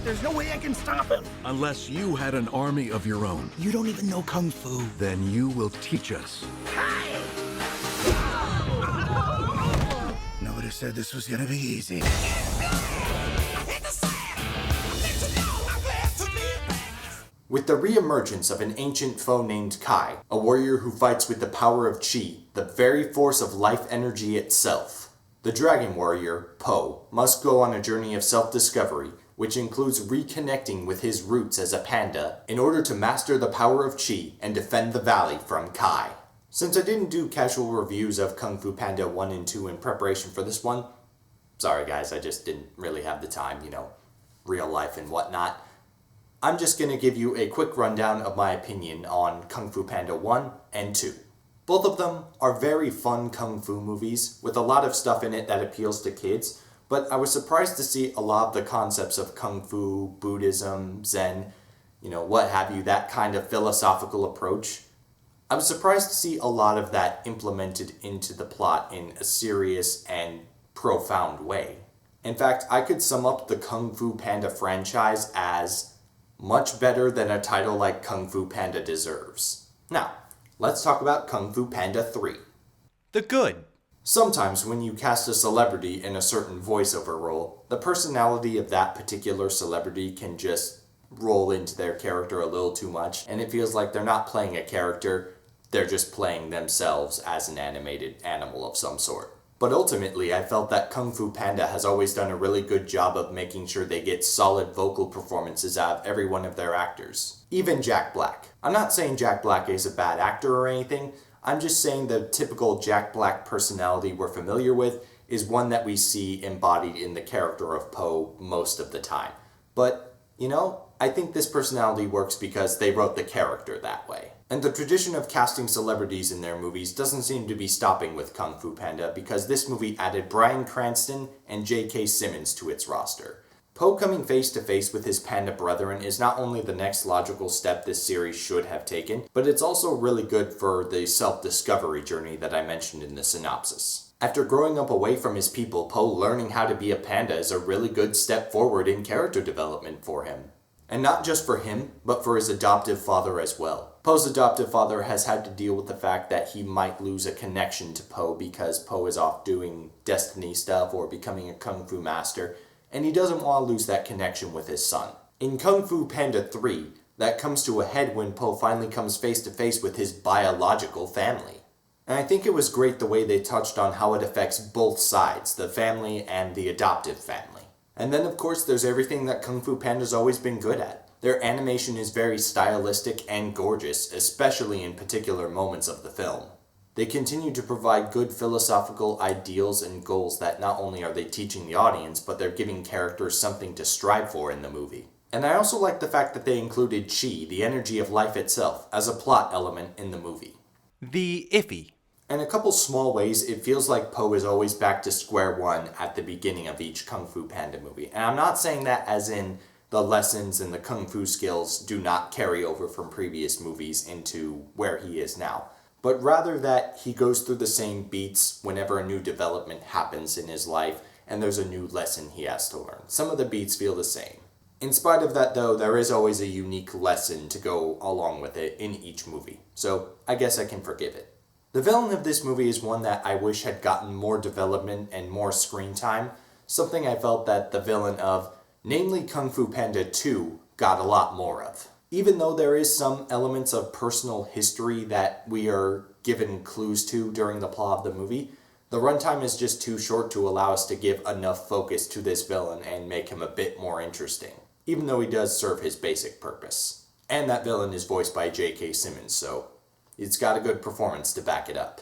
There's no way I can stop him. Unless you had an army of your own. You don't even know Kung Fu. Then you will teach us. Nobody said this was gonna be easy. With the re-emergence of an ancient foe named Kai, a warrior who fights with the power of Qi, the very force of life energy itself, the dragon warrior, Po, must go on a journey of self-discovery, which includes reconnecting with his roots as a panda in order to master the power of Qi and defend the valley from Kai. Since I didn't do casual reviews of Kung Fu Panda 1 and 2 in preparation for this one, sorry guys, I just didn't really have the time, real life and whatnot. I'm just going to give you a quick rundown of my opinion on Kung Fu Panda 1 and 2. Both of them are very fun Kung Fu movies with a lot of stuff in it that appeals to kids, but I was surprised to see a lot of the concepts of Kung Fu, Buddhism, Zen, what have you, that kind of philosophical approach. I was surprised to see a lot of that implemented into the plot in a serious and profound way. In fact, I could sum up the Kung Fu Panda franchise as much better than a title like Kung Fu Panda deserves. Now, let's talk about Kung Fu Panda 3. The good. Sometimes when you cast a celebrity in a certain voiceover role, the personality of that particular celebrity can just roll into their character a little too much, and it feels like they're not playing a character, they're just playing themselves as an animated animal of some sort. But ultimately, I felt that Kung Fu Panda has always done a really good job of making sure they get solid vocal performances out of every one of their actors. Even Jack Black. I'm not saying Jack Black is a bad actor or anything, I'm just saying the typical Jack Black personality we're familiar with is one that we see embodied in the character of Po most of the time. But, I think this personality works because they wrote the character that way. And the tradition of casting celebrities in their movies doesn't seem to be stopping with Kung Fu Panda because this movie added Bryan Cranston and J.K. Simmons to its roster. Po coming face to face with his panda brethren is not only the next logical step this series should have taken, but it's also really good for the self-discovery journey that I mentioned in the synopsis. After growing up away from his people, Po learning how to be a panda is a really good step forward in character development for him. And not just for him, but for his adoptive father as well. Po's adoptive father has had to deal with the fact that he might lose a connection to Po because Po is off doing destiny stuff or becoming a kung fu master, and he doesn't want to lose that connection with his son. In Kung Fu Panda 3, that comes to a head when Po finally comes face to face with his biological family. And I think it was great the way they touched on how it affects both sides, the family and the adoptive family. And then of course there's everything that Kung Fu Panda's always been good at. Their animation is very stylistic and gorgeous, especially in particular moments of the film. They continue to provide good philosophical ideals and goals that not only are they teaching the audience, but they're giving characters something to strive for in the movie. And I also like the fact that they included Qi, the energy of life itself, as a plot element in the movie. The iffy. In a couple small ways, it feels like Po is always back to square one at the beginning of each Kung Fu Panda movie. And I'm not saying that as in the lessons and the Kung Fu skills do not carry over from previous movies into where he is now, but rather that he goes through the same beats whenever a new development happens in his life and there's a new lesson he has to learn. Some of the beats feel the same. In spite of that though, there is always a unique lesson to go along with it in each movie, so I guess I can forgive it. The villain of this movie is one that I wish had gotten more development and more screen time, something I felt that the villain of, namely Kung Fu Panda 2, got a lot more of. Even though there is some elements of personal history that we are given clues to during the plot of the movie, the runtime is just too short to allow us to give enough focus to this villain and make him a bit more interesting, even though he does serve his basic purpose. And that villain is voiced by J.K. Simmons, so it's got a good performance to back it up.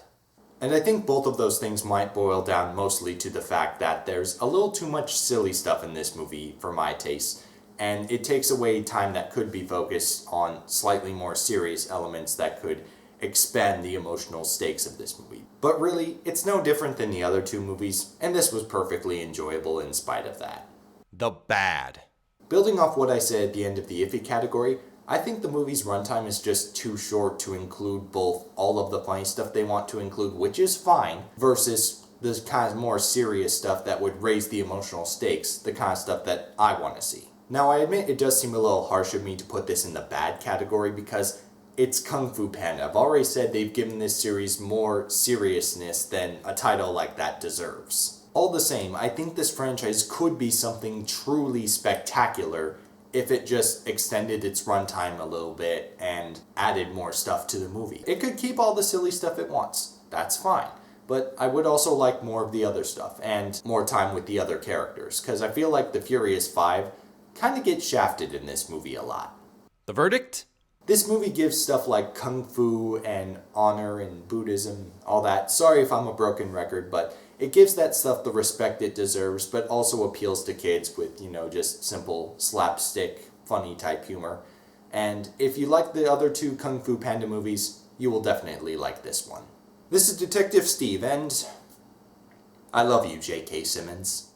And I think both of those things might boil down mostly to the fact that there's a little too much silly stuff in this movie for my taste, and it takes away time that could be focused on slightly more serious elements that could expand the emotional stakes of this movie. But really, it's no different than the other two movies, and this was perfectly enjoyable in spite of that. The bad. Building off what I said at the end of the iffy category, I think the movie's runtime is just too short to include both all of the funny stuff they want to include, which is fine, versus this kind of more serious stuff that would raise the emotional stakes, the kind of stuff that I want to see. Now, I admit it does seem a little harsh of me to put this in the bad category because it's Kung Fu Panda. I've already said they've given this series more seriousness than a title like that deserves. All the same, I think this franchise could be something truly spectacular if it just extended its runtime a little bit and added more stuff to the movie. It could keep all the silly stuff it wants. That's fine. But I would also like more of the other stuff and more time with the other characters, because I feel like the Furious 5 kind of gets shafted in this movie a lot. The verdict? This movie gives stuff like Kung Fu and honor and Buddhism, all that. Sorry if I'm a broken record, but it gives that stuff the respect it deserves, but also appeals to kids with, just simple slapstick, funny type humor. And if you like the other two Kung Fu Panda movies, you will definitely like this one. This is Detective Steve, and I love you, J.K. Simmons.